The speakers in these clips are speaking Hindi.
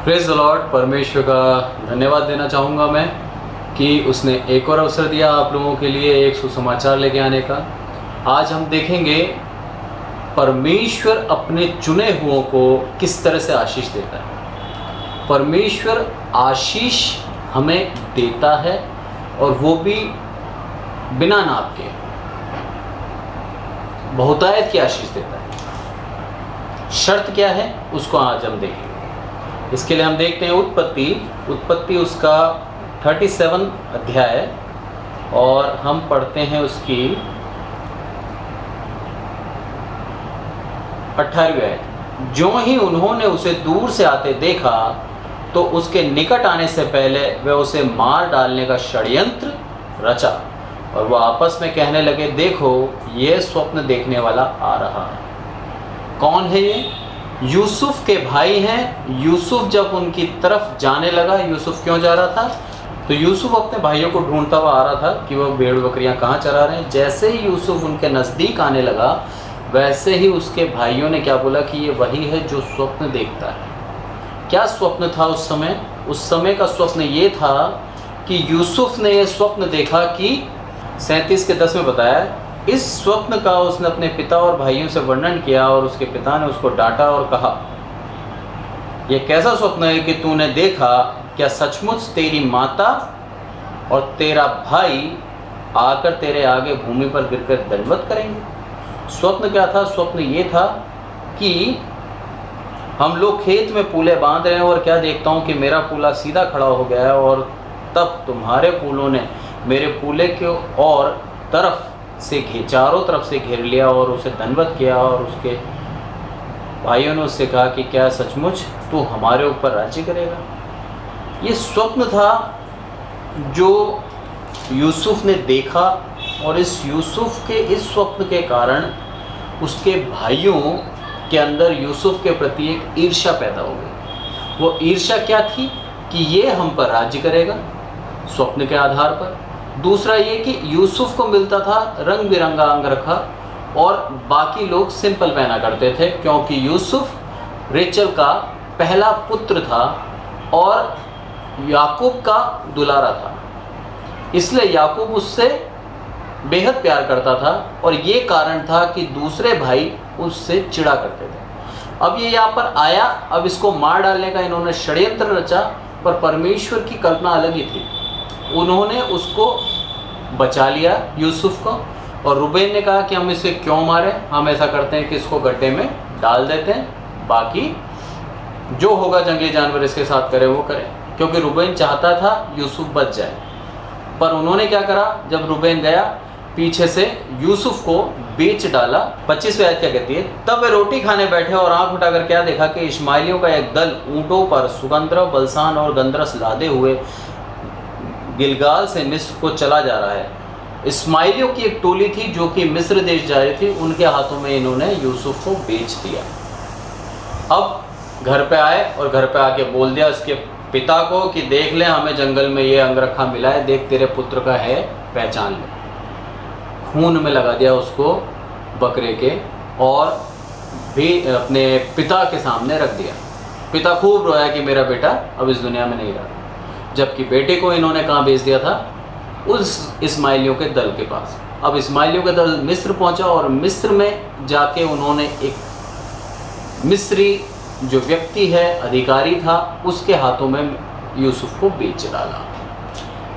Praise the Lord. परमेश्वर का धन्यवाद देना चाहूँगा मैं कि उसने एक और अवसर दिया आप लोगों के लिए एक सुसमाचार लेके आने का। आज हम देखेंगे परमेश्वर अपने चुने हुओं को किस तरह से आशीष देता है। परमेश्वर आशीष हमें देता है और वो भी बिना नाप के बहुतायत की आशीष देता है। शर्त क्या है उसको आज हम देखेंगे। इसके लिए हम देखते हैं उत्पत्ति उसका 37 अध्याय और हम पढ़ते हैं उसकी 18वीं आयत। ज्यों ही उन्होंने उसे दूर से आते देखा तो उसके निकट आने से पहले वे उसे मार डालने का षड्यंत्र रचा और वह आपस में कहने लगे, देखो ये स्वप्न देखने वाला आ रहा है। कौन है ये? यूसुफ के भाई हैं। यूसुफ जब उनकी तरफ जाने लगा, यूसुफ क्यों जा रहा था? तो यूसुफ अपने भाइयों को ढूंढता हुआ आ रहा था कि वह भेड़ बकरियां कहाँ चरा रहे हैं। जैसे ही यूसुफ उनके नज़दीक आने लगा वैसे ही उसके भाइयों ने क्या बोला कि ये वही है जो स्वप्न देखता है। क्या स्वप्न था उस समय? उस समय का स्वप्न ये था कि यूसुफ ने यह स्वप्न देखा कि 37:10 में बताया, इस स्वप्न का उसने अपने पिता और भाइयों से वर्णन किया और उसके पिता ने उसको डांटा और कहा, यह कैसा स्वप्न है कि तूने देखा? क्या सचमुच तेरी माता और तेरा भाई आकर तेरे आगे भूमि पर गिरकर दंडवत करेंगे? स्वप्न क्या था? स्वप्न ये था कि हम लोग खेत में पूले बांध रहे हैं और क्या देखता हूँ कि मेरा पूला सीधा खड़ा हो गया है और तब तुम्हारे पूलों ने मेरे पूले के और तरफ से चारों तरफ से घेर लिया और उसे दंडवत किया। और उसके भाइयों ने उससे कहा कि क्या सचमुच तू हमारे ऊपर राज्य करेगा? ये स्वप्न था जो यूसुफ ने देखा और इस यूसुफ के इस स्वप्न के कारण उसके भाइयों के अंदर यूसुफ के प्रति एक ईर्ष्या पैदा हो गई। वो ईर्ष्या क्या थी? कि ये हम पर राज्य करेगा स्वप्न के आधार पर। दूसरा ये कि यूसुफ को मिलता था रंग बिरंगा अंगरखा और बाकी लोग सिंपल पहना करते थे, क्योंकि यूसुफ रेचल का पहला पुत्र था और याकूब का दुलारा था, इसलिए याकूब उससे बेहद प्यार करता था और ये कारण था कि दूसरे भाई उससे चिढ़ा करते थे। अब ये यहाँ पर आया, अब इसको मार डालने का इन्होंने षड्यंत्र रचा, पर परमेश्वर की कल्पना अलग ही थी। उन्होंने उसको बचा लिया यूसुफ को और रूबेन ने कहा कि हम इसे क्यों मारें, हम ऐसा करते हैं कि इसको गड्ढे में डाल देते हैं, बाकी जो होगा जंगली जानवर इसके साथ करे वो करें, क्योंकि रूबेन चाहता था यूसुफ बच जाए। पर उन्होंने क्या करा? जब रूबेन गया पीछे से यूसुफ को बेच डाला। 25वीं आयत क्या कहती है? तब वे रोटी खाने बैठे और आंख उठाकर क्या देखा कि इश्माइलियों का एक दल ऊँटों पर सुगंधरव, बलसान और गंधरस लादे हुए गिलगाल से मिस्र को चला जा रहा है। इस्माइलियों की एक टोली थी जो कि मिस्र देश जा रही थी, उनके हाथों में इन्होंने यूसुफ को बेच दिया। अब घर पे आए और घर पे आके बोल दिया उसके पिता को कि देख ले, हमें जंगल में ये अंगरखा मिला है, देख तेरे पुत्र का है, पहचान ले। खून में लगा दिया उसको बकरे के और भी अपने पिता के सामने रख दिया। पिता खूब रोया कि मेरा बेटा अब इस दुनिया में नहीं रहा। जबकि बेटे को इन्होंने कहाँ भेज दिया था? उस इस्माइलियों के दल के पास। अब इस्माइलियों का दल मिस्र पहुंचा और मिस्र में जाके उन्होंने एक मिस्री जो व्यक्ति है, अधिकारी था, उसके हाथों में यूसुफ को बेच डाला।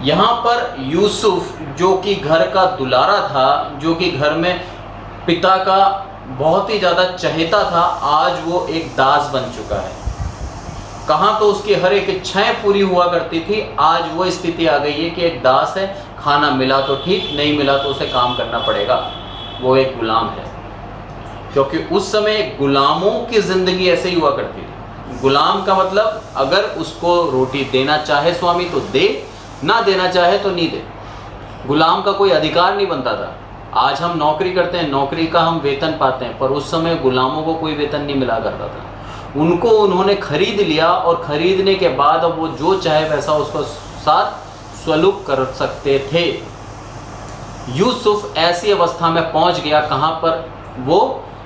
यहाँ पर यूसुफ जो कि घर का दुलारा था, जो कि घर में पिता का बहुत ही ज़्यादा चहेता था, आज वो एक दास बन चुका है। कहाँ तो उसकी हर एक इच्छाएं पूरी हुआ करती थी, आज वो स्थिति आ गई है कि एक दास है, खाना मिला तो ठीक, नहीं मिला तो उसे काम करना पड़ेगा, वो एक गुलाम है। क्योंकि उस समय गुलामों की ज़िंदगी ऐसे ही हुआ करती थी। गुलाम का मतलब अगर उसको रोटी देना चाहे स्वामी तो दे, ना देना चाहे तो नहीं दे। गुलाम का कोई अधिकार नहीं बनता था। आज हम नौकरी करते हैं, नौकरी का हम वेतन पाते हैं, पर उस समय गुलामों को कोई वेतन नहीं मिला करता था। उनको उन्होंने खरीद लिया और खरीदने के बाद अब वो जो चाहे वैसा उसको साथ सलूक कर सकते थे। यूसुफ ऐसी अवस्था में पहुंच गया कहाँ पर वो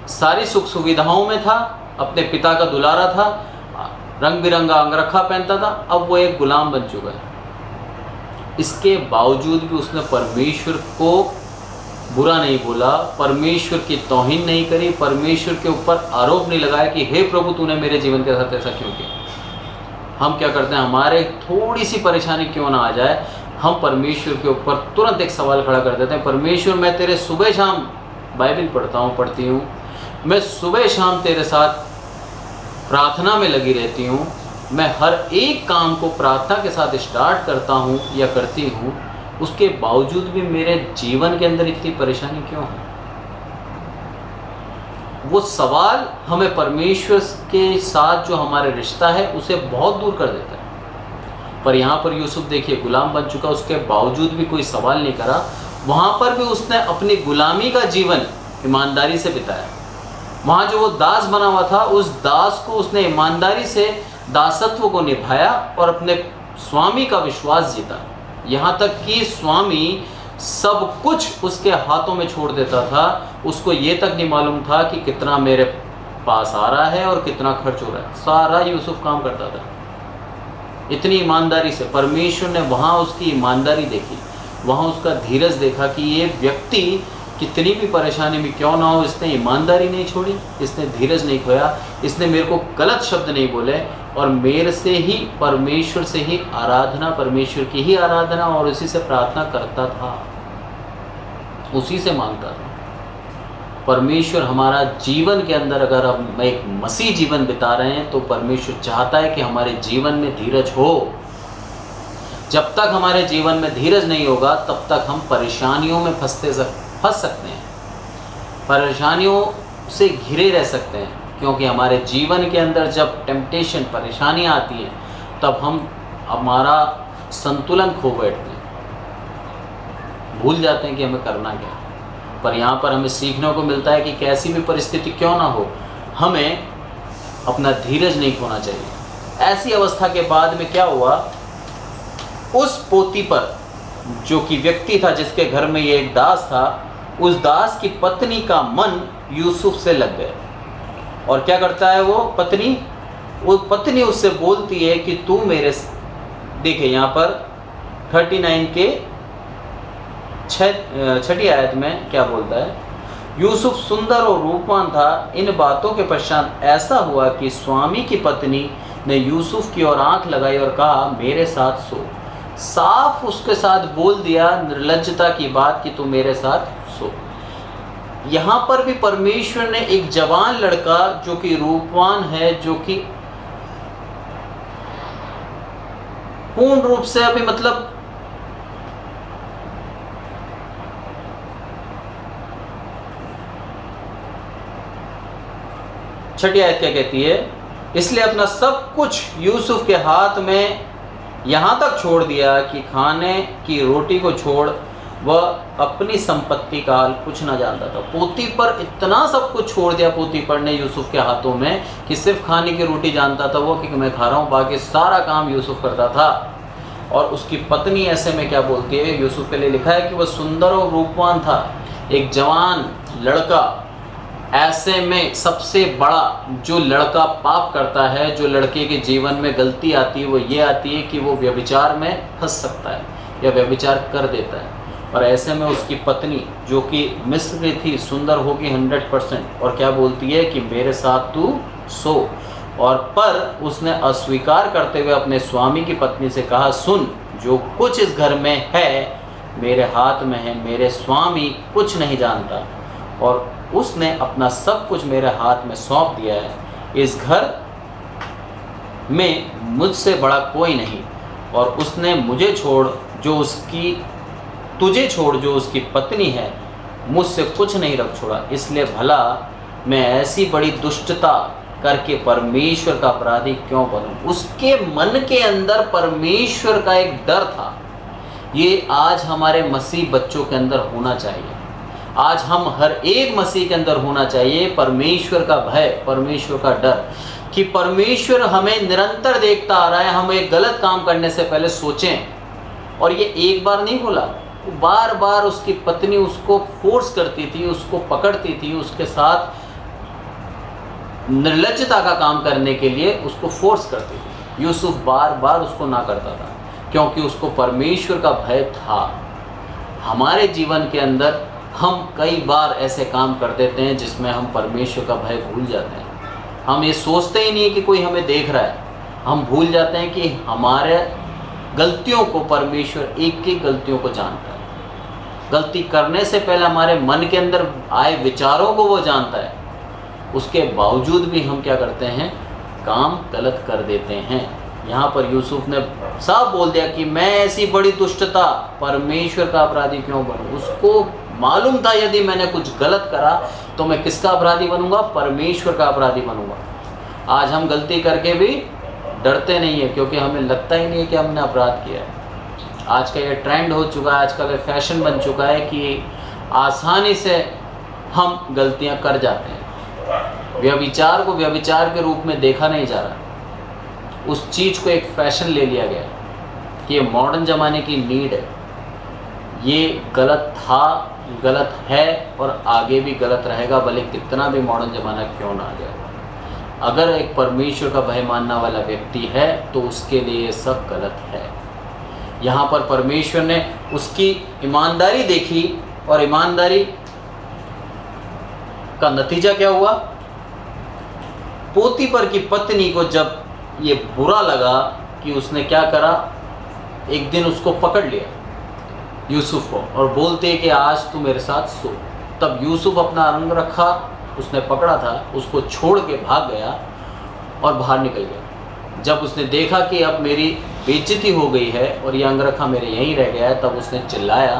सारी सुख सुविधाओं में था, अपने पिता का दुलारा था, रंग बिरंगा अंगरखा पहनता था, अब वो एक गुलाम बन चुका है। इसके बावजूद भी उसने परमेश्वर को बुरा नहीं बोला, परमेश्वर की तौहीन नहीं करी, परमेश्वर के ऊपर आरोप नहीं लगाया कि हे प्रभु तूने मेरे जीवन के साथ ऐसा क्यों किया। हम क्या करते हैं, हमारे थोड़ी सी परेशानी क्यों ना आ जाए, हम परमेश्वर के ऊपर तुरंत एक सवाल खड़ा कर देते हैं, परमेश्वर मैं तेरे सुबह शाम बाइबल पढ़ती हूँ, मैं सुबह शाम तेरे साथ प्रार्थना में लगी रहती हूँ, मैं हर एक काम को प्रार्थना के साथ स्टार्ट करता हूँ या करती हूँ, उसके बावजूद भी मेरे जीवन के अंदर इतनी परेशानी क्यों है। वो सवाल हमें परमेश्वर के साथ जो हमारे रिश्ता है उसे बहुत दूर कर देता है। पर यहाँ पर यूसुफ देखिए गुलाम बन चुका, उसके बावजूद भी कोई सवाल नहीं करा, वहाँ पर भी उसने अपनी गुलामी का जीवन ईमानदारी से बिताया। वहाँ जो वो दास बना हुआ था, उस दास को उसने ईमानदारी से दासत्व को निभाया और अपने स्वामी का विश्वास जीता। यहाँ तक कि स्वामी सब कुछ उसके हाथों में छोड़ देता था, उसको ये तक नहीं मालूम था कि कितना मेरे पास आ रहा है और कितना खर्च हो रहा है, सारा यूसुफ काम करता था इतनी ईमानदारी से। परमेश्वर ने वहाँ उसकी ईमानदारी देखी, वहाँ उसका धीरज देखा कि ये व्यक्ति कितनी भी परेशानी में क्यों ना हो, इसने ईमानदारी नहीं छोड़ी, इसने धीरज नहीं खोया, इसने मेरे को गलत शब्द नहीं बोले और मेरे से ही परमेश्वर से ही आराधना, परमेश्वर की ही आराधना और उसी से प्रार्थना करता था, उसी से मांगता था। परमेश्वर हमारा जीवन के अंदर अगर हम एक मसीह जीवन बिता रहे हैं तो परमेश्वर चाहता है कि हमारे जीवन में धीरज हो। जब तक हमारे जीवन में धीरज नहीं होगा तब तक हम परेशानियों में फंस सकते हैं, परेशानियों से घिरे रह सकते हैं, क्योंकि हमारे जीवन के अंदर जब टेम्पटेशन, परेशानियाँ आती हैं तब हम हमारा संतुलन खो बैठते हैं, भूल जाते हैं कि हमें करना क्या है। पर यहाँ पर हमें सीखने को मिलता है कि कैसी भी परिस्थिति क्यों ना हो, हमें अपना धीरज नहीं खोना चाहिए। ऐसी अवस्था के बाद में क्या हुआ, उस पोती पर जो कि व्यक्ति था जिसके घर में ये एक दास था, उस दास की पत्नी का मन यूसुफ से लग गया। और क्या करता है वो पत्नी उससे बोलती है कि तू मेरे, देखिए यहाँ पर 39 के 6ठी आयत में क्या बोलता है, यूसुफ सुंदर और रूपवान था। इन बातों के पश्चात ऐसा हुआ कि स्वामी की पत्नी ने यूसुफ की ओर आंख लगाई और कहा मेरे साथ सो। साफ उसके साथ बोल दिया निर्लज्जता की बात कि तू मेरे साथ सो। यहाँ पर भी परमेश्वर ने एक जवान लड़का जो कि रूपवान है, जो कि पूर्ण रूप से अभी मतलब छठी आयत क्या कहती है, इसलिए अपना सब कुछ यूसुफ के हाथ में यहाँ तक छोड़ दिया कि खाने की रोटी को छोड़ वह अपनी संपत्ति का हाल कुछ ना जानता था। पोती पर इतना सब कुछ छोड़ दिया पोती पर ने यूसुफ के हाथों में कि सिर्फ खाने की रोटी जानता था वो कि मैं खा रहा हूँ, बाकी सारा काम यूसुफ करता था। और उसकी पत्नी ऐसे में क्या बोलती है, यूसुफ के लिए लिखा है कि वह सुंदर और रूपवान था, एक जवान लड़का। ऐसे में सबसे बड़ा जो लड़का पाप करता है, जो लड़के के जीवन में गलती आती है, वो ये आती है कि वो व्यभिचार में फंस सकता है या व्यभिचार कर देता है। और ऐसे में उसकी पत्नी जो कि मिस्र थी, सुंदर होगी 100%, और क्या बोलती है कि मेरे साथ तू सो। और पर उसने अस्वीकार करते हुए अपने स्वामी की पत्नी से कहा, सुन, जो कुछ इस घर में है मेरे हाथ में है, मेरे स्वामी कुछ नहीं जानता और उसने अपना सब कुछ मेरे हाथ में सौंप दिया है। इस घर में मुझसे बड़ा कोई नहीं, और उसने तुझे छोड़ जो उसकी पत्नी है, मुझसे कुछ नहीं रख छोड़ा। इसलिए भला मैं ऐसी बड़ी दुष्टता करके परमेश्वर का अपराधी क्यों बनूं। उसके मन के अंदर परमेश्वर का एक डर था। ये आज हमारे मसीह बच्चों के अंदर होना चाहिए, आज हम हर एक मसीह के अंदर होना चाहिए। परमेश्वर का भय, परमेश्वर का डर, कि परमेश्वर हमें निरंतर देखता आ रहा है। हम एक गलत काम करने से पहले सोचें। और ये एक बार नहीं बोला, बार बार उसकी पत्नी उसको फोर्स करती थी, उसको पकड़ती थी, उसके साथ निर्लज्जता का काम करने के लिए उसको फोर्स करती थी। यूसुफ बार बार उसको ना करता था क्योंकि उसको परमेश्वर का भय था। हमारे जीवन के अंदर हम कई बार ऐसे काम कर देते हैं जिसमें हम परमेश्वर का भय भूल जाते हैं। हम ये सोचते ही नहीं कि कोई हमें देख रहा है। हम भूल जाते हैं कि हमारे गलतियों को परमेश्वर एक एक गलतियों को जानता है। गलती करने से पहले हमारे मन के अंदर आए विचारों को वो जानता है। उसके बावजूद भी हम क्या करते हैं, काम गलत कर देते हैं। यहाँ पर यूसुफ ने साफ बोल दिया कि मैं ऐसी बड़ी दुष्टता परमेश्वर का अपराधी क्यों बनूं। उसको मालूम था यदि मैंने कुछ गलत करा तो मैं किसका अपराधी बनूंगा, परमेश्वर का अपराधी बनूंगा। आज हम गलती करके भी डरते नहीं है क्योंकि हमें लगता ही नहीं है कि हमने अपराध किया है। आज का ये ट्रेंड हो चुका है, आज का ये फैशन बन चुका है कि आसानी से हम गलतियां कर जाते हैं। व्यभिचार को व्यभिचार के रूप में देखा नहीं जा रहा, उस चीज़ को एक फैशन ले लिया गया कि ये मॉडर्न ज़माने की नीड है। ये गलत था, गलत है और आगे भी गलत रहेगा, भले कितना भी मॉडर्न ज़माना क्यों ना आ जाए। अगर एक परमेश्वर का भय मानने वाला व्यक्ति है तो उसके लिए सब गलत है। यहाँ पर परमेश्वर ने उसकी ईमानदारी देखी और ईमानदारी का नतीजा क्या हुआ, पोतीफर की पत्नी को जब ये बुरा लगा कि उसने क्या करा, एक दिन उसको पकड़ लिया यूसुफ को और बोलते कि आज तू मेरे साथ सो। तब यूसुफ अपना अंग रखा, उसने पकड़ा था, उसको छोड़ के भाग गया और बाहर निकल गया। जब उसने देखा कि अब मेरी बेइज्जती हो गई है और ये अंगरखा मेरे यहीं रह गया है, तब उसने चिल्लाया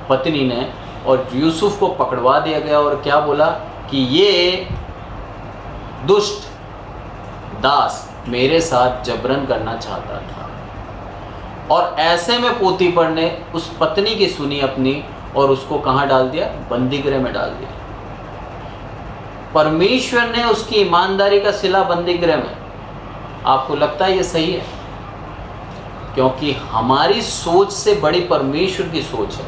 पत्नी ने और यूसुफ को पकड़वा दिया गया और क्या बोला कि ये दुष्ट दास मेरे साथ जबरन करना चाहता था। और ऐसे में पोतीफर ने उस पत्नी की सुनी अपनी और उसको कहाँ डाल दिया, बंदीगृह में डाल दिया। परमेश्वर ने उसकी ईमानदारी का सिला बंदीगृह में। आपको लगता है ये सही है? क्योंकि हमारी सोच से बड़ी परमेश्वर की सोच है।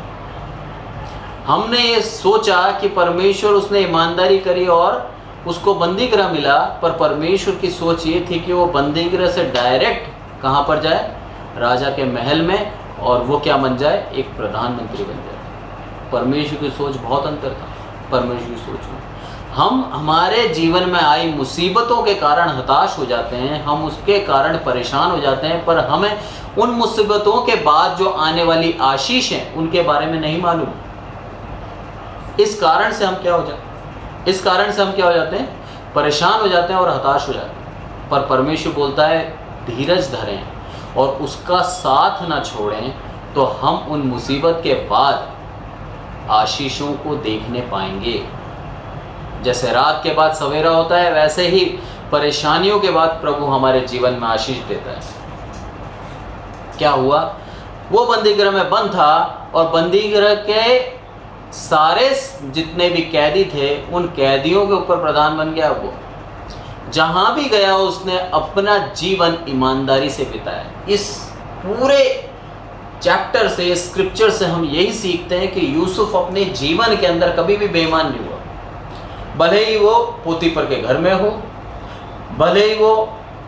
हमने ये सोचा कि परमेश्वर, उसने ईमानदारी करी और उसको बंदीगृह मिला, पर परमेश्वर की सोच ये थी कि वो बंदीगृह से डायरेक्ट कहाँ पर जाए, राजा के महल में, और वो क्या बन जाए, एक प्रधानमंत्री बन जाए। परमेश्वर की सोच बहुत अंतर था परमेश्वर की सोच में। हम हमारे जीवन में आई मुसीबतों के कारण हताश हो जाते हैं, हम उसके कारण परेशान हो जाते हैं, पर हमें उन मुसीबतों के बाद जो आने वाली आशीष है उनके बारे में नहीं मालूम। इस कारण से हम क्या हो जाते हैं, परेशान हो जाते हैं और हताश हो जाते हैं। पर परमेश्वर बोलता है धीरज धरें और उसका साथ ना छोड़ें, तो हम उन मुसीबत के बाद आशीषों को देखने पाएंगे। जैसे रात के बाद सवेरा होता है, वैसे ही परेशानियों के बाद प्रभु हमारे जीवन में आशीष देता है। क्या हुआ, वो बंदीगृह में बंद था और बंदीगृह के सारे जितने भी कैदी थे उन कैदियों के ऊपर प्रधान बन गया। वो जहाँ भी गया उसने अपना जीवन ईमानदारी से बिताया। इस पूरे चैप्टर से, स्क्रिप्चर से हम यही सीखते हैं कि यूसुफ अपने जीवन के अंदर कभी भी बेईमान नहीं हुआ। भले ही वो पोतीफर के घर में हो, भले ही वो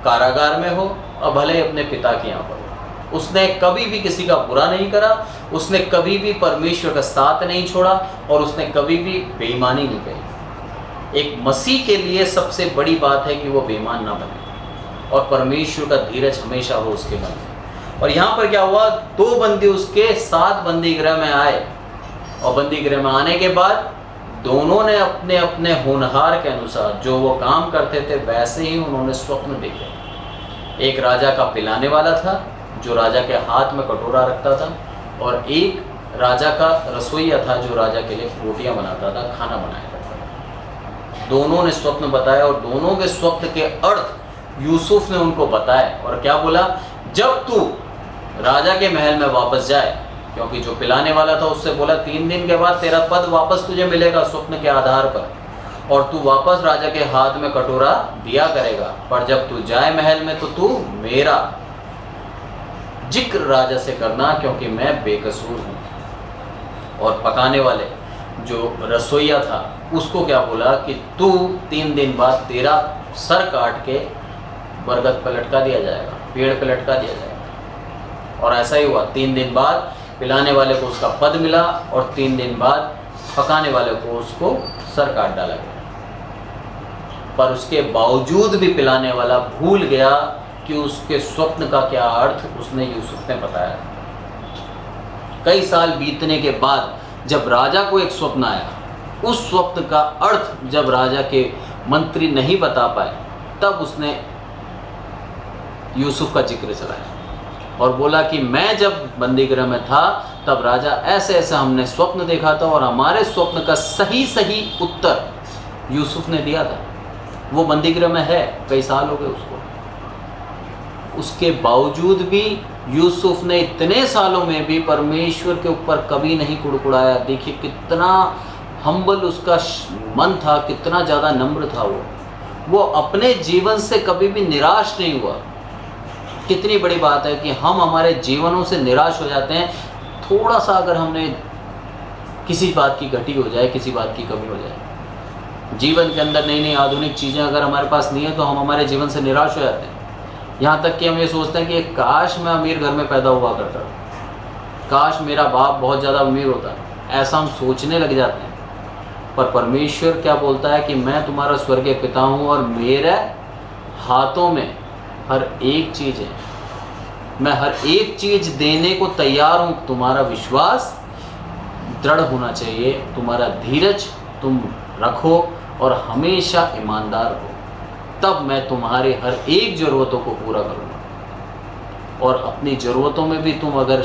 कारागार में हो और भले ही अपने पिता के यहाँ पर हो, उसने कभी भी किसी का बुरा नहीं करा, उसने कभी भी परमेश्वर का साथ नहीं छोड़ा और उसने कभी भी बेईमानी नहीं करी। एक मसीह के लिए सबसे बड़ी बात है कि वो बेईमान ना बने और परमेश्वर का धीरज हमेशा हो उसके मन में। और यहाँ पर क्या हुआ, 2 बंदी उसके साथ बंदीगृह में आए और बंदीगृह में आने के बाद दोनों ने अपने अपने होनहार के अनुसार जो वो काम करते थे वैसे ही उन्होंने स्वप्न देखे। एक राजा का पिलाने वाला था जो राजा के हाथ में कटोरा रखता था, और एक राजा का रसोइया था जो राजा के लिए रोटियां बनाता था, खाना बनाया करता था। दोनों ने स्वप्न बताया और दोनों के स्वप्न के अर्थ यूसुफ ने उनको बताए और क्या बोला, जब तू राजा के महल में वापस जाए, क्योंकि जो पिलाने वाला था उससे बोला 3 दिन के बाद तेरा पद वापस तुझे मिलेगा स्वप्न के आधार पर, और तू वापस राजा के हाथ में कटोरा दिया करेगा, पर जब तू जाए महल में तो तू मेरा जिक्र राजा से करना, क्योंकि मैं बेकसूर हूँ। और पकाने वाले जो रसोइया था उसको क्या बोला कि तू 3 दिन बाद तेरा सर काट के बरगद पर लटका दिया जाएगा, पेड़ पर लटका दिया जाएगा। और ऐसा ही हुआ। 3 दिन बाद पिलाने वाले को उसका पद मिला और 3 दिन बाद पकाने वाले को उसको सर काट डाला गया। पर उसके बावजूद भी पिलाने वाला भूल गया कि उसके स्वप्न का क्या अर्थ उसने यूसुफ ने बताया। कई साल बीतने के बाद जब राजा को एक स्वप्न आया, उस स्वप्न का अर्थ जब राजा के मंत्री नहीं बता पाए, तब उसने यूसुफ का जिक्र चलाया और बोला कि मैं जब बंदीगृह में था तब राजा ऐसे ऐसे हमने स्वप्न देखा था और हमारे स्वप्न का सही सही उत्तर यूसुफ ने दिया था। वो बंदीगृह में है, कई साल हो गए उसको। उसके बावजूद भी यूसुफ ने इतने सालों में भी परमेश्वर के ऊपर कभी नहीं कुड़कुड़ाया। देखिए कितना हम्बल उसका मन था, कितना ज़्यादा नम्र था वो अपने जीवन से कभी भी निराश नहीं हुआ। कितनी बड़ी बात है कि हम हमारे जीवनों से निराश हो जाते हैं, थोड़ा सा अगर हमने किसी बात की घटी हो जाए, किसी बात की कमी हो जाए। जीवन के अंदर नई नई आधुनिक चीज़ें अगर हमारे पास नहीं है तो हम हमारे जीवन से निराश हो जाते हैं। यहाँ तक कि हम ये सोचते हैं कि काश मैं अमीर घर में पैदा हुआ करता, काश मेरा बाप बहुत ज़्यादा अमीर होता, ऐसा हम सोचने लग जाते हैं। पर परमेश्वर क्या बोलता है कि मैं तुम्हारा स्वर्गीय पिता हूँ और मेरे हाथों में हर एक चीज़ है, मैं हर एक चीज़ देने को तैयार हूँ। तुम्हारा विश्वास दृढ़ होना चाहिए, तुम्हारा धीरज तुम रखो और हमेशा ईमानदार हो, तब मैं तुम्हारे हर एक ज़रूरतों को पूरा करूँगा। और अपनी ज़रूरतों में भी तुम अगर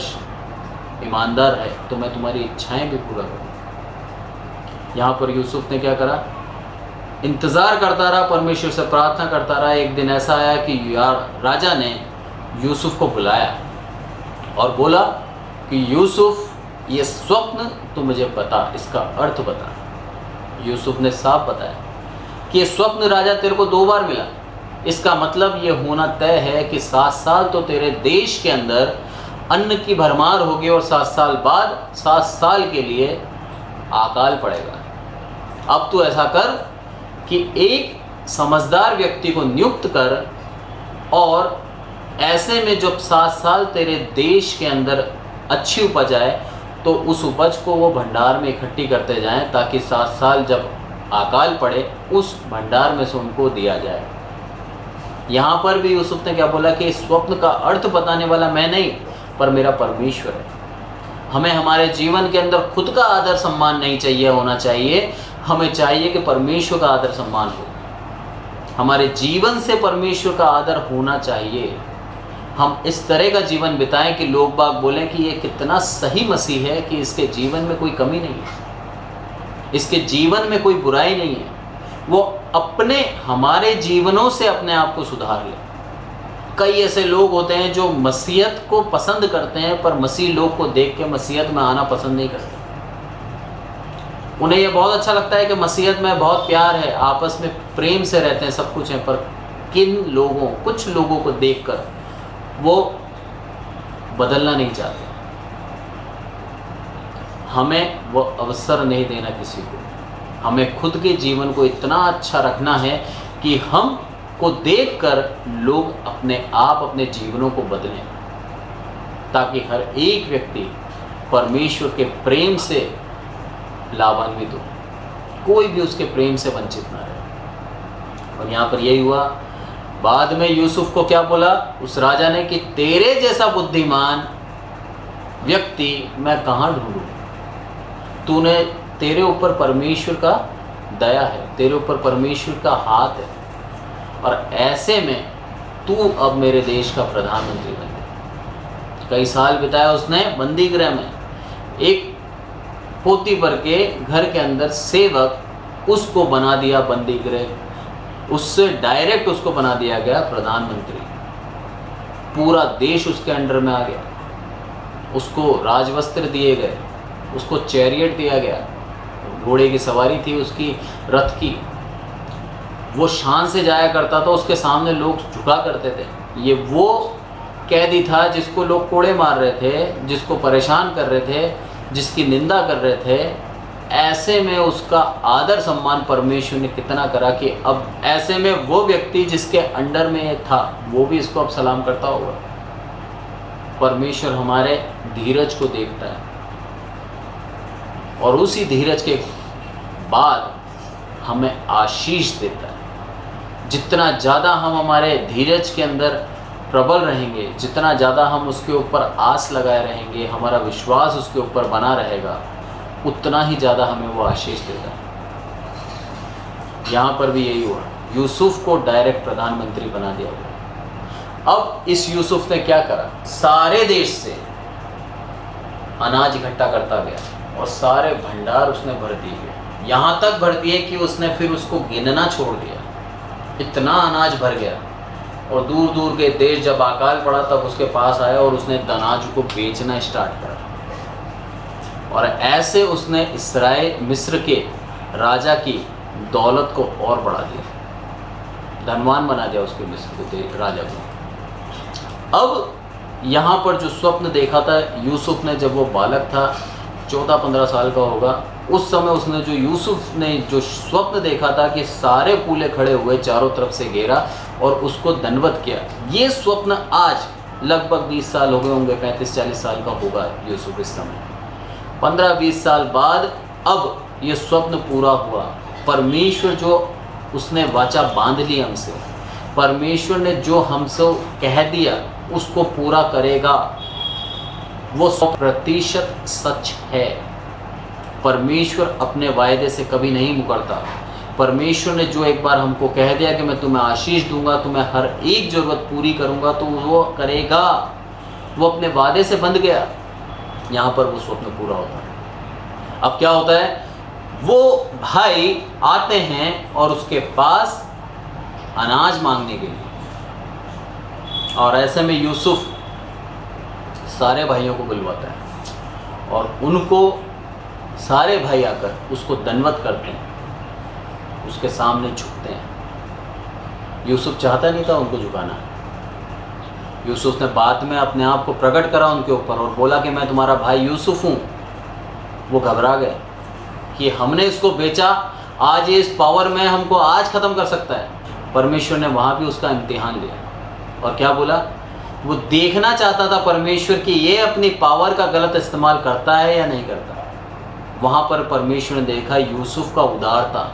ईमानदार है तो मैं तुम्हारी इच्छाएं भी पूरा करूँगा। यहाँ पर यूसुफ ने क्या करा? इंतज़ार करता रहा, परमेश्वर से प्रार्थना करता रहा। एक दिन ऐसा आया कि राजा ने यूसुफ को बुलाया और बोला कि यूसुफ, ये स्वप्न तो मुझे बता, इसका अर्थ बता। यूसुफ ने साफ बताया कि ये स्वप्न राजा तेरे को 2 बार मिला, इसका मतलब ये होना तय है कि 7 साल तो तेरे देश के अंदर अन्न की भरमार होगी और 7 साल बाद 7 साल के लिए अकाल पड़ेगा। अब तू ऐसा कर कि एक समझदार व्यक्ति को नियुक्त कर और ऐसे में जब 7 साल तेरे देश के अंदर अच्छी उपज आए तो उस उपज को वो भंडार में इकट्ठी करते जाएं, ताकि 7 साल जब अकाल पड़े उस भंडार में से उनको दिया जाए। यहाँ पर भी यूसुफ ने क्या बोला कि स्वप्न का अर्थ बताने वाला मैं नहीं, पर मेरा परमेश्वर है। हमें हमारे जीवन के अंदर खुद का आदर सम्मान नहीं चाहिए होना चाहिए, हमें चाहिए कि परमेश्वर का आदर सम्मान हो। हमारे जीवन से परमेश्वर का आदर होना चाहिए। हम इस तरह का जीवन बिताएं कि लोग बाग बोलें कि ये कितना सही मसीह है, कि इसके जीवन में कोई कमी नहीं है, इसके जीवन में कोई बुराई नहीं है। वो अपने हमारे जीवनों से अपने आप को सुधार ले। कई ऐसे लोग होते हैं जो मसीहत को पसंद करते हैं, पर मसीह लोग को देख के मसीहत में आना पसंद नहीं करते। उन्हें ये बहुत अच्छा लगता है कि मसीहत में बहुत प्यार है, आपस में प्रेम से रहते हैं, सब कुछ है, पर कुछ लोगों को देखकर वो बदलना नहीं चाहते। हमें वो अवसर नहीं देना किसी को। हमें खुद के जीवन को इतना अच्छा रखना है कि हम को देखकर लोग अपने जीवनों को बदलें, ताकि हर एक व्यक्ति परमेश्वर के प्रेम से लाभान्वित हो, कोई भी उसके प्रेम से वंचित ना रहे। और यहाँ पर यही हुआ। बाद में यूसुफ को क्या बोला उस राजा ने कि तेरे जैसा बुद्धिमान व्यक्ति मैं कहाँ ढूंढूं? तेरे ऊपर परमेश्वर का दया है, तेरे ऊपर परमेश्वर का हाथ है, और ऐसे में तू अब मेरे देश का प्रधानमंत्री बन गया। कई साल बिताया उसने बंदीगृह में, एक पोतीपर के घर के अंदर सेवक, उसको बना दिया बंदीगृह, उससे डायरेक्ट उसको बना दिया गया प्रधानमंत्री। पूरा देश उसके अंडर में आ गया, उसको राजवस्त्र दिए गए, उसको चैरियट दिया गया, घोड़े की सवारी थी उसकी, रथ की, वो शान से जाया करता था, उसके सामने लोग झुका करते थे। ये वो कैदी था जिसको लोग कोड़े मार रहे थे, जिसको परेशान कर रहे थे, जिसकी निंदा कर रहे थे, ऐसे में उसका आदर सम्मान परमेश्वर ने कितना करा कि अब ऐसे में वो व्यक्ति जिसके अंडर में ये था वो भी इसको अब सलाम करता होगा। परमेश्वर हमारे धीरज को देखता है और उसी धीरज के बाद हमें आशीष देता है। जितना ज़्यादा हम हमारे धीरज के अंदर प्रबल रहेंगे, जितना ज़्यादा हम उसके ऊपर आस लगाए रहेंगे, हमारा विश्वास उसके ऊपर बना रहेगा, उतना ही ज़्यादा हमें वो आशीष देता है। यहाँ पर भी यही हुआ, यूसुफ को डायरेक्ट प्रधानमंत्री बना दिया गया। अब इस यूसुफ ने क्या करा, सारे देश से अनाज इकट्ठा करता गया और सारे भंडार उसने भर दिए। यहाँ तक भर दिए कि उसने फिर उसको गिनना छोड़ दिया, इतना अनाज भर गया। और दूर दूर के देश जब अकाल पड़ा तब उसके पास आया और उसने अनाज को बेचना स्टार्ट करा। और ऐसे उसने इस्राएल मिस्र के राजा की दौलत को और बढ़ा दिया, धनवान बना दिया उसके मिस्र के राजा को। अब यहाँ पर जो स्वप्न देखा था यूसुफ ने, जब वो बालक था 14-15 साल का होगा, उस समय उसने जो यूसुफ ने जो स्वप्न देखा था कि सारे कूले खड़े हुए चारों तरफ से घेरा और उसको दंडवत किया, ये स्वप्न आज लगभग 20 साल हो गए होंगे, 35-40 साल का होगा यूसुफ इस समय। 15-20 साल बाद अब ये स्वप्न पूरा हुआ। परमेश्वर जो उसने वाचा बांध ली हमसे, परमेश्वर ने जो हमसे कह दिया उसको पूरा करेगा, वो 100% सच है। परमेश्वर अपने वायदे से कभी नहीं मुकरता। परमेश्वर ने जो एक बार हमको कह दिया कि मैं तुम्हें आशीष दूंगा, तुम्हें हर एक ज़रूरत पूरी करूंगा, तो वो करेगा। वो अपने वादे से बंध गया। यहाँ पर वो स्वप्न पूरा होता है। अब क्या होता है, वो भाई आते हैं और उसके पास अनाज मांगने के लिए, और ऐसे में यूसुफ सारे भाइयों को बुलवाता है और उनको सारे भाई आकर उसको दंडवत करते हैं, उसके सामने झुकते हैं। यूसुफ चाहता नहीं था उनको झुकाना। यूसुफ ने बाद में अपने आप को प्रकट करा उनके ऊपर और बोला कि मैं तुम्हारा भाई यूसुफ हूँ। वो घबरा गए कि हमने इसको बेचा, आज ये इस पावर में हमको आज ख़त्म कर सकता है। परमेश्वर ने वहाँ भी उसका इम्तिहान लिया और क्या बोला, वो देखना चाहता था परमेश्वर कि ये अपनी पावर का गलत इस्तेमाल करता है या नहीं करता। वहाँ पर परमेश्वर ने देखा यूसुफ का उदारता,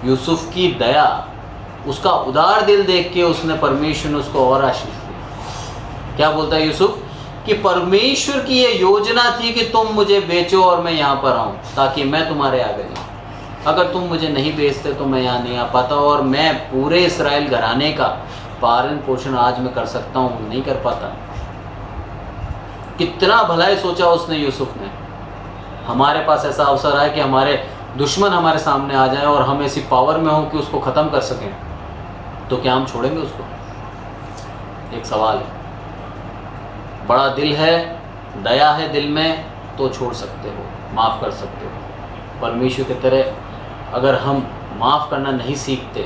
यूसुफ की दया, उसका उदार दिल देख के उसने परमेश्वर ने उसको और आशीष दी। क्या बोलता है यूसुफ कि परमेश्वर की ये योजना थी कि तुम मुझे बेचो और मैं यहाँ पर आऊँ ताकि मैं तुम्हारे आगे जाऊँ। अगर तुम मुझे नहीं बेचते तो मैं यहाँ नहीं आ पाता और मैं पूरे इस्राएल घराने का पालन पोषण आज मैं कर सकता हूँ, नहीं कर पाता। कितना भलाई सोचा उसने यूसुफ ने। हमारे पास ऐसा अवसर है कि हमारे दुश्मन हमारे सामने आ जाएं और हम ऐसी पावर में हों कि उसको ख़त्म कर सकें, तो क्या हम छोड़ेंगे उसको? एक सवाल है। बड़ा दिल है, दया है दिल में, तो छोड़ सकते हो, माफ़ कर सकते हो। परमेश्वर की तरह अगर हम माफ़ करना नहीं सीखते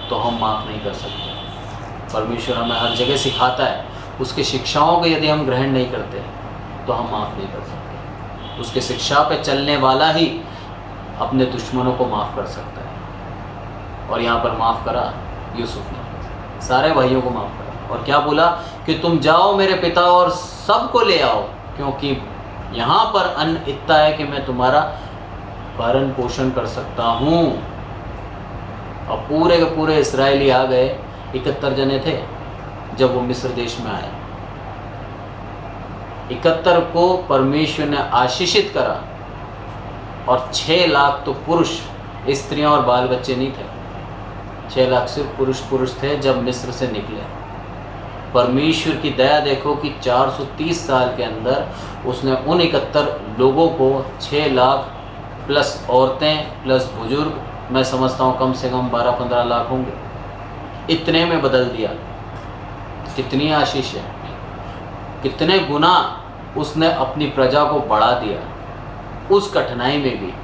तो हम माफ़ नहीं कर सकते। परमेश्वर हमें हर जगह सिखाता है, उसकी शिक्षाओं को यदि हम ग्रहण नहीं करते तो हम माफ़ नहीं कर सकते। उसके शिक्षा पे चलने वाला ही अपने दुश्मनों को माफ़ कर सकता है। और यहाँ पर माफ़ करा यूसुफ ने, सारे भाइयों को माफ़ करा और क्या बोला कि तुम जाओ मेरे पिता और सबको ले आओ, क्योंकि यहाँ पर अन्न इतना है कि मैं तुम्हारा भरण पोषण कर सकता हूँ। और पूरे के पूरे इस्राएली आ गए, 71 जने थे जब वो मिस्र देश में आए। 71 को परमेश्वर ने आशीषित करा और 6 लाख तो पुरुष, स्त्रियां और बाल बच्चे नहीं थे। 6 लाख सिर्फ पुरुष थे जब मिस्र से निकले। परमेश्वर की दया देखो कि 430 साल के अंदर उसने उन 71 लोगों को 6 लाख प्लस औरतें प्लस बुजुर्ग, मैं समझता हूँ कम से कम 12-15 लाख होंगे, इतने में बदल दिया। कितनी आशीष है, कितने गुना उसने अपनी प्रजा को बढ़ा दिया। उस कठिनाई में भी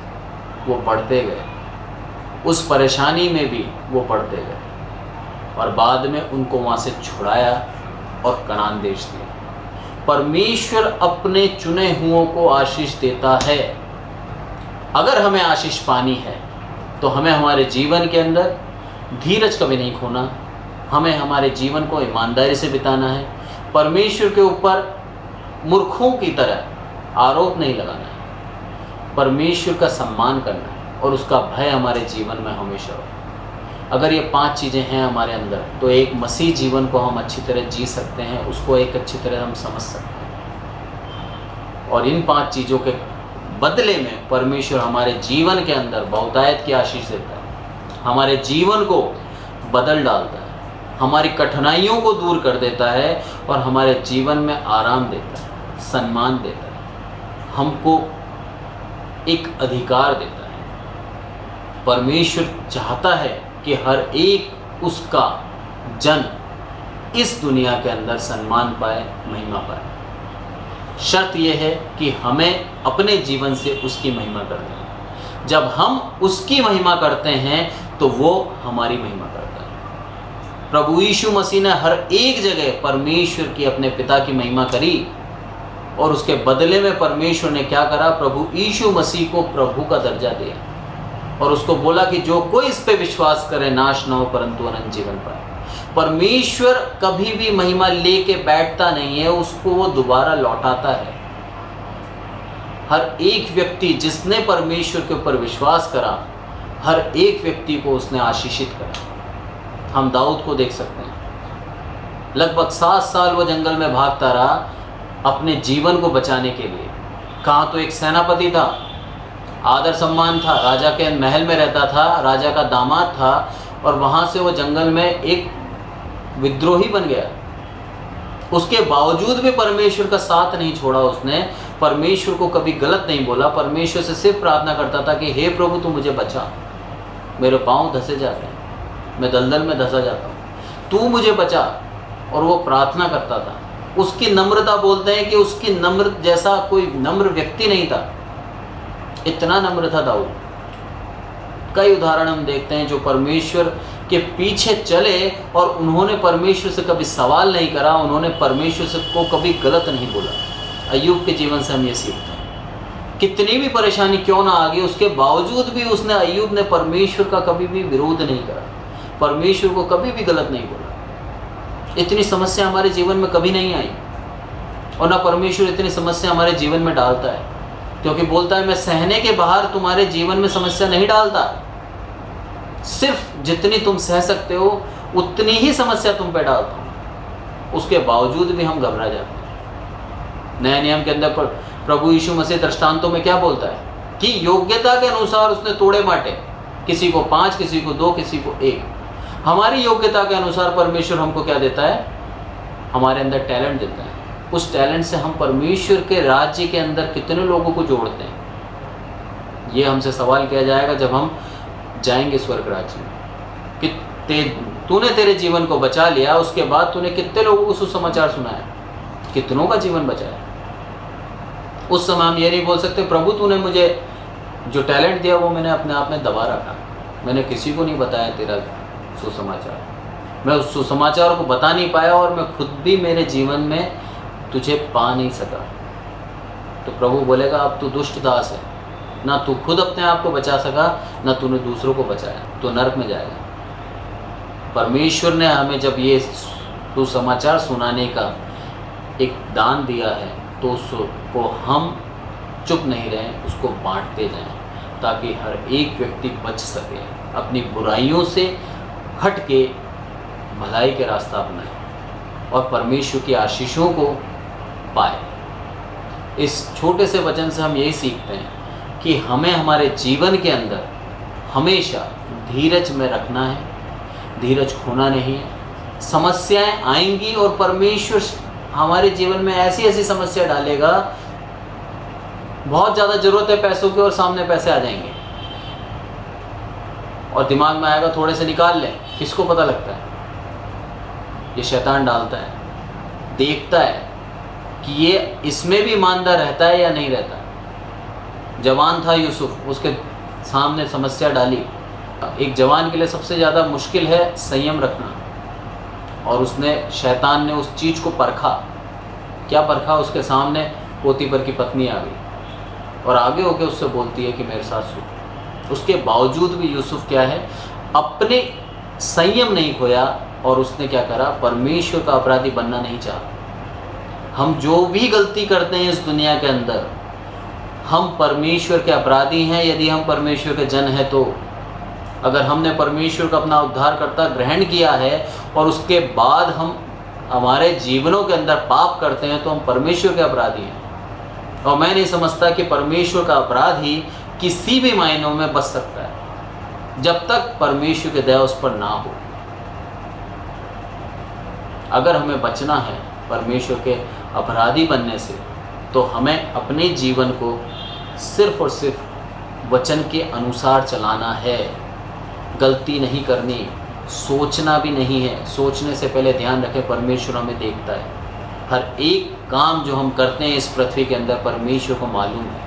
वो बढ़ते गए, उस परेशानी में भी वो बढ़ते गए और बाद में उनको वहाँ से छुड़ाया और कनान देश दिया। परमेश्वर अपने चुने हुओं को आशीष देता है। अगर हमें आशीष पानी है तो हमें हमारे जीवन के अंदर धीरज कभी नहीं खोना, हमें हमारे जीवन को ईमानदारी से बिताना है, परमेश्वर के ऊपर मूर्खों की तरह आरोप नहीं लगाना है, परमेश्वर का सम्मान करना है और उसका भय हमारे जीवन में हमेशा हो। अगर ये 5 चीज़ें हैं हमारे अंदर तो एक मसीह जीवन को हम अच्छी तरह जी सकते हैं, उसको एक अच्छी तरह हम समझ सकते हैं। और इन 5 चीज़ों के बदले में परमेश्वर हमारे जीवन के अंदर बहुतायत की आशीष देता है, हमारे जीवन को बदल डालता है, हमारी कठिनाइयों को दूर कर देता है और हमारे जीवन में आराम देता है, सम्मान देता है, हमको एक अधिकार देता है। परमेश्वर चाहता है कि हर एक उसका जन इस दुनिया के अंदर सम्मान पाए, महिमा पाए। शर्त यह है कि हमें अपने जीवन से उसकी महिमा करनी है। जब हम उसकी महिमा करते हैं तो वो हमारी महिमा करता है। प्रभु यीशु मसीह ने हर एक जगह परमेश्वर की, अपने पिता की महिमा करी और उसके बदले में परमेश्वर ने क्या करा, प्रभु यीशु मसीह को प्रभु का दर्जा दिया और उसको बोला कि जो कोई इस पे विश्वास करे नाश न हो परंतु अनंत जीवन पाए। परमेश्वर कभी भी महिमा लेके बैठता नहीं है, उसको वो दोबारा लौटाता है। हर एक व्यक्ति जिसने परमेश्वर के ऊपर विश्वास करा, हर एक व्यक्ति को उसने आशीषित करा। हम दाऊद को देख सकते हैं, लगभग 7 साल वो जंगल में भागता रहा अपने जीवन को बचाने के लिए। कहाँ तो एक सेनापति था, आदर सम्मान था, राजा के महल में रहता था, राजा का दामाद था और वहाँ से वो जंगल में एक विद्रोही बन गया। उसके बावजूद भी परमेश्वर का साथ नहीं छोड़ा उसने, परमेश्वर को कभी गलत नहीं बोला, परमेश्वर से सिर्फ प्रार्थना करता था कि हे प्रभु तू मुझे बचा, मेरे पाँव धंसे जाते हैं, मैं दलदल में धंसा जाता हूँ, तू मुझे बचा। और वो प्रार्थना करता था। उसकी नम्रता, बोलते हैं कि उसकी नम्र जैसा कोई नम्र व्यक्ति नहीं था, इतना नम्र था दाऊद। कई उदाहरण हम देखते हैं जो परमेश्वर के पीछे चले और उन्होंने परमेश्वर से कभी सवाल नहीं करा, उन्होंने परमेश्वर से को कभी गलत नहीं बोला। अय्यूब के जीवन से हम ये सीखते हैं। कितनी भी परेशानी क्यों ना आ गई, उसके बावजूद भी अय्यूब ने परमेश्वर का कभी भी विरोध नहीं करा, परमेश्वर को कभी भी गलत नहीं बोला। इतनी समस्या हमारे जीवन में कभी नहीं आई और ना परमेश्वर इतनी समस्या हमारे जीवन में डालता है, क्योंकि बोलता है मैं सहने के बाहर तुम्हारे जीवन में समस्या नहीं डालता, सिर्फ जितनी तुम सह सकते हो उतनी ही समस्या तुम पे डालता हूँ। उसके बावजूद भी हम घबरा जाते हैं। नए नियम के अंदर प्रभु यीशु मसीह दृष्टांतों में क्या बोलता है कि योग्यता के अनुसार उसने तोड़े बांटे, किसी को 5, किसी को 2, किसी को 1। हमारी योग्यता के अनुसार परमेश्वर हमको क्या देता है, हमारे अंदर टैलेंट देता है। उस टैलेंट से हम परमेश्वर के राज्य के अंदर कितने लोगों को जोड़ते हैं, ये हमसे सवाल किया जाएगा जब हम जाएंगे स्वर्ग राज्य में। कि तूने तेरे जीवन को बचा लिया, उसके बाद तूने कितने लोगों को सुसमाचार सुनाया, कितनों का जीवन बचाया। उस समय हम ये नहीं बोल सकते प्रभु तूने मुझे जो टैलेंट दिया वो मैंने अपने आप में दबा रखा, मैंने किसी को नहीं बताया तेरा सुसमाचार, मैं उस सुसमाचार को बता नहीं पाया और मैं खुद भी मेरे जीवन में तुझे पा नहीं सका। तो प्रभु बोलेगा अब तू दुष्ट दास है, ना तू खुद अपने आप को बचा सका, ना तूने दूसरों को बचाया, तो नरक में जाएगा। परमेश्वर ने हमें जब ये सुसमाचार सुनाने का एक दान दिया है तो उसको हम चुप नहीं रहें, उसको बांटते जाएं, ताकि हर एक व्यक्ति बच सके, अपनी बुराइयों से हट के भलाई के रास्ता अपनाए और परमेश्वर की आशीषों को पाए। इस छोटे से वचन से हम यही सीखते हैं कि हमें हमारे जीवन के अंदर हमेशा धीरज में रखना है, धीरज खोना नहीं है। समस्याएं आएंगी और परमेश्वर हमारे जीवन में ऐसी ऐसी समस्या डालेगा, बहुत ज़्यादा ज़रूरत है पैसों की और सामने पैसे आ जाएंगे और दिमाग में आएगा थोड़े से निकाल लें, किसको पता लगता है। ये शैतान डालता है, देखता है कि ये इसमें भी ईमानदार रहता है या नहीं रहता। जवान था यूसुफ, उसके सामने समस्या डाली। एक जवान के लिए सबसे ज़्यादा मुश्किल है संयम रखना, और उसने, शैतान ने उस चीज़ को परखा। क्या परखा? उसके सामने पोतीफर की पत्नी आ गई और आगे होके उससे बोलती है कि मेरे साथ सो। उसके बावजूद भी यूसुफ क्या है, अपने संयम नहीं खोया और उसने क्या करा, परमेश्वर का अपराधी बनना नहीं चाहा। हम जो भी गलती करते हैं इस दुनिया के अंदर, हम परमेश्वर के अपराधी हैं यदि हम परमेश्वर के जन हैं तो। अगर हमने परमेश्वर का अपना उद्धारकर्ता ग्रहण किया है और उसके बाद हम हमारे जीवनों के अंदर पाप करते हैं तो हम परमेश्वर के अपराधी हैं। और मैं नहीं समझता कि परमेश्वर का अपराधी किसी भी मायनों में बच सकता है जब तक परमेश्वर की दया उस पर ना हो। अगर हमें बचना है परमेश्वर के अपराधी बनने से तो हमें अपने जीवन को सिर्फ और सिर्फ वचन के अनुसार चलाना है, गलती नहीं करनी, सोचना भी नहीं है। सोचने से पहले ध्यान रखें परमेश्वर हमें देखता है। हर एक काम जो हम करते हैं इस पृथ्वी के अंदर परमेश्वर को मालूम है।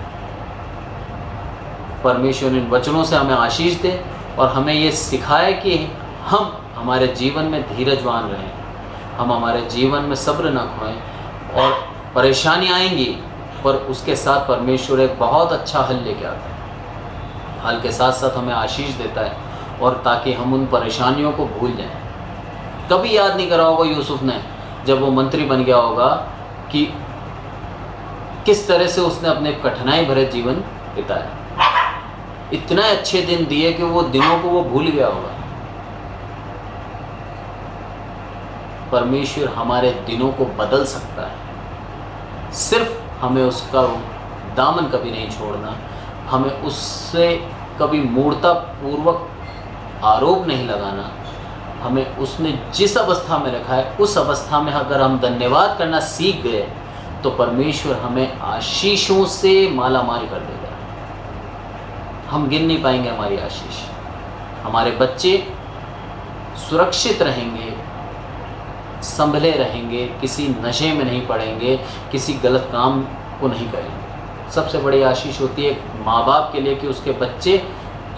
परमेश्वर इन वचनों से हमें आशीष दे और हमें ये सिखाए कि हम हमारे जीवन में धीरजवान रहें, हम हमारे जीवन में सब्र न खोएं। और परेशानी आएंगी पर उसके साथ परमेश्वर एक बहुत अच्छा हल लेके आता है। हल के साथ साथ हमें आशीष देता है और ताकि हम उन परेशानियों को भूल जाएं। कभी याद नहीं करा होगा यूसुफ ने जब वो मंत्री बन गया होगा कि किस तरह से उसने अपने कठिनाई भरे जीवन बिताया। इतने अच्छे दिन दिए कि वो दिनों को वो भूल गया होगा। परमेश्वर हमारे दिनों को बदल सकता है, सिर्फ हमें उसका दामन कभी नहीं छोड़ना, हमें उससे कभी मूर्ता पूर्वक आरोप नहीं लगाना। हमें उसने जिस अवस्था में रखा है उस अवस्था में अगर हम धन्यवाद करना सीख गए तो परमेश्वर हमें आशीषों से माला माल कर देगा। हम गिन नहीं पाएंगे हमारी आशीष। हमारे बच्चे सुरक्षित रहेंगे, संभले रहेंगे, किसी नशे में नहीं पड़ेंगे, किसी गलत काम को नहीं करेंगे। सबसे बड़ी आशीष होती है माँ बाप के लिए कि उसके बच्चे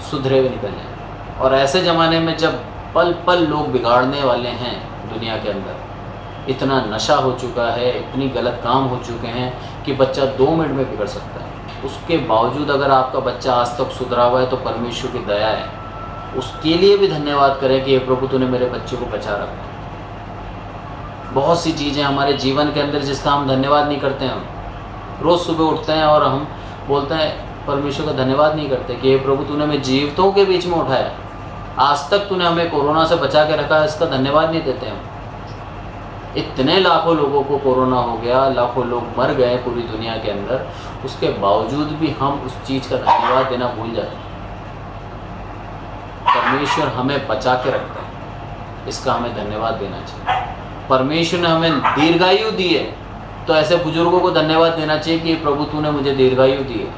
सुधरे हुए निकल जाएं। और ऐसे ज़माने में जब पल पल लोग बिगाड़ने वाले हैं दुनिया के अंदर, इतना नशा हो चुका है, इतनी गलत काम हो चुके हैं कि बच्चा 2 मिनट में बिगड़ सकता है। उसके बावजूद अगर आपका बच्चा आज तक सुधरा हुआ है तो परमेश्वर की दया है। उसके लिए भी धन्यवाद करें कि हे प्रभु तूने मेरे बच्चे को बचा रखा। बहुत सी चीज़ें हमारे जीवन के अंदर जिसका हम धन्यवाद नहीं करते हैं। हम रोज़ सुबह उठते हैं और हम बोलते हैं परमेश्वर का धन्यवाद नहीं करते कि हे प्रभु तूने हमें जीवितों के बीच में उठाया, आज तक तूने हमें कोरोना से बचा के रखा है, इसका धन्यवाद नहीं देते हम। इतने लाखों लोगों को कोरोना हो गया, लाखों लोग मर गए पूरी दुनिया के अंदर, उसके बावजूद भी हम उस चीज़ का धन्यवाद देना भूल जाते हैं। परमेश्वर हमें बचा के रखता है, इसका हमें धन्यवाद देना चाहिए। परमेश्वर ने हमें दीर्घायु दी है तो ऐसे बुजुर्गों को धन्यवाद देना चाहिए कि प्रभु तूने मुझे दीर्घायु दी है।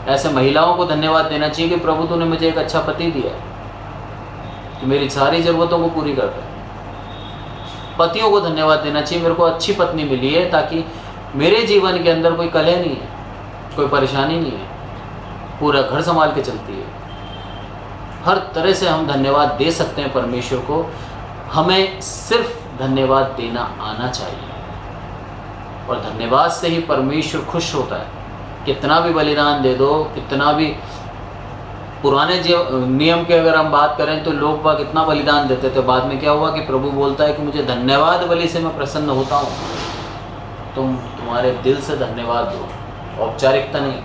ऐसे महिलाओं को धन्यवाद देना चाहिए कि प्रभु तूने मुझे एक अच्छा पति दिया है कि मेरी सारी ज़रूरतों को पूरी करता है। पतियों को धन्यवाद देना चाहिए, मेरे को अच्छी पत्नी मिली है ताकि मेरे जीवन के अंदर कोई कलह नहीं है, कोई परेशानी नहीं है, पूरा घर संभाल के चलती है। हर तरह से हम धन्यवाद दे सकते हैं परमेश्वर को। हमें सिर्फ धन्यवाद देना आना चाहिए और धन्यवाद से ही परमेश्वर खुश होता है। कितना भी बलिदान दे दो, कितना भी पुराने नियम के अगर हम बात करें तो लोग बाग इतना बलिदान देते थे, बाद में क्या हुआ कि प्रभु बोलता है कि मुझे धन्यवाद बलि से मैं प्रसन्न होता हूँ। तुम तुम्हारे दिल से धन्यवाद दो, औपचारिकता नहीं।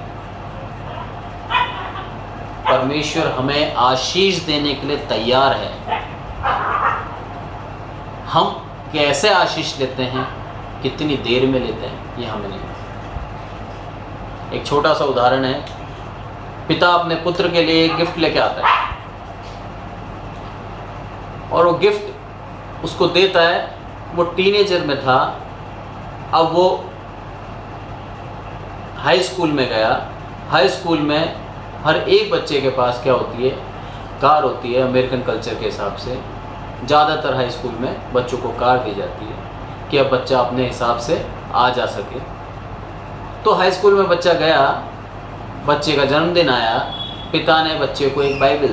परमेश्वर हमें आशीष देने के लिए तैयार है। हम कैसे आशीष लेते हैं, कितनी देर में लेते हैं, ये हमें नहीं पता। एक छोटा सा उदाहरण है, पिता अपने पुत्र के लिए एक गिफ्ट लेके आता है और वो गिफ्ट उसको देता है। वो टीनेजर में था, अब वो हाई स्कूल में गया। हाई स्कूल में हर एक बच्चे के पास क्या होती है, कार होती है। अमेरिकन कल्चर के हिसाब से ज़्यादातर हाई स्कूल में बच्चों को कार दी जाती है कि अब बच्चा अपने हिसाब से आ जा सके। तो हाई स्कूल में बच्चा गया, बच्चे का जन्मदिन आया, पिता ने बच्चे को एक बाइबल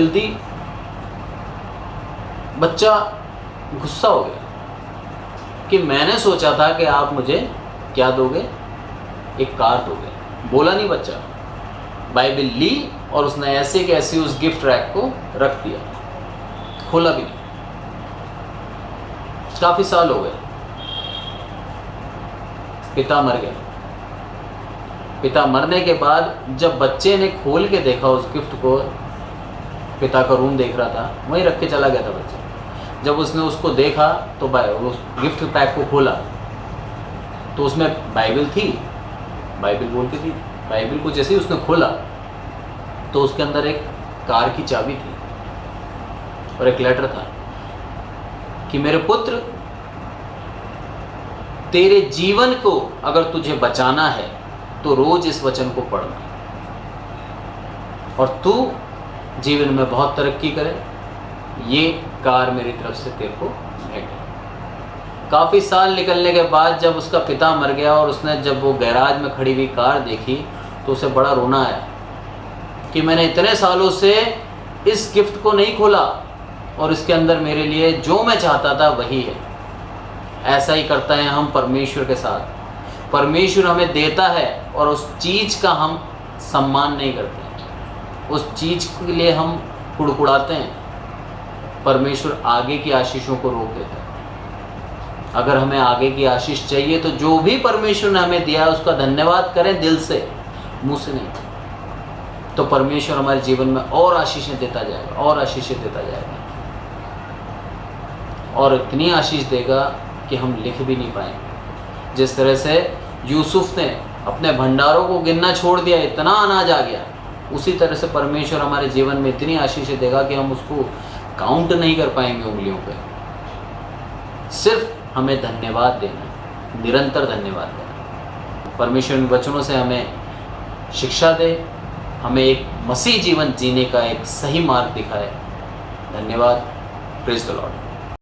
दी। बच्चा गुस्सा हो गया कि मैंने सोचा था कि आप मुझे क्या दोगे, एक कार दोगे? बोला नहीं बच्चा, बाइबल ली और उसने ऐसे कि ऐसे उस गिफ्ट रैक को रख दिया, खोला भी नहीं। काफ़ी साल हो गए, पिता मर गया। पिता मरने के बाद जब बच्चे ने खोल के देखा उस गिफ्ट को, पिता का रूम देख रहा था, वहीं रख के चला गया था बच्चा। जब उसने उसको देखा तो उस गिफ्ट पैक को खोला तो उसमें बाइबल थी, बाइबल बोलती थी। बाइबल को जैसे ही उसने खोला तो उसके अंदर एक कार की चाबी थी और एक लेटर था कि मेरे पुत्र, तेरे जीवन को अगर तुझे बचाना है तो रोज इस वचन को पढ़ना, और तू जीवन में बहुत तरक्की करे, ये कार मेरी तरफ से तेरे को भेंट है। काफ़ी साल निकलने के बाद जब उसका पिता मर गया और उसने जब वो गैराज में खड़ी हुई कार देखी तो उसे बड़ा रोना आया कि मैंने इतने सालों से इस गिफ्ट को नहीं खोला और इसके अंदर मेरे लिए जो मैं चाहता था वही है। ऐसा ही करता है हम परमेश्वर के साथ। परमेश्वर हमें देता है और उस चीज़ का हम सम्मान नहीं करते, उस चीज़ के लिए हम कुड़कुड़ाते हैं। परमेश्वर आगे की आशीषों को रोक देता है। अगर हमें आगे की आशीष चाहिए तो जो भी परमेश्वर ने हमें दिया है उसका धन्यवाद करें दिल से, मुंह से नहीं। तो परमेश्वर हमारे जीवन में और आशीषें देता जाएगा, और आशीषें देता जाएगा, और इतनी आशीष देगा कि हम लिख भी नहीं पाएंगे। जिस तरह से यूसुफ ने अपने भंडारों को गिनना छोड़ दिया, इतना अनाज आ गया, उसी तरह से परमेश्वर हमारे जीवन में इतनी आशीषें देगा कि हम उसको काउंट नहीं कर पाएंगे उंगलियों पे। सिर्फ हमें धन्यवाद देना, निरंतर धन्यवाद देना। परमेश्वर इन वचनों से हमें शिक्षा दे, हमें एक मसीह जीवन जीने का एक सही मार्ग दिखाए। धन्यवाद। Praise the Lord.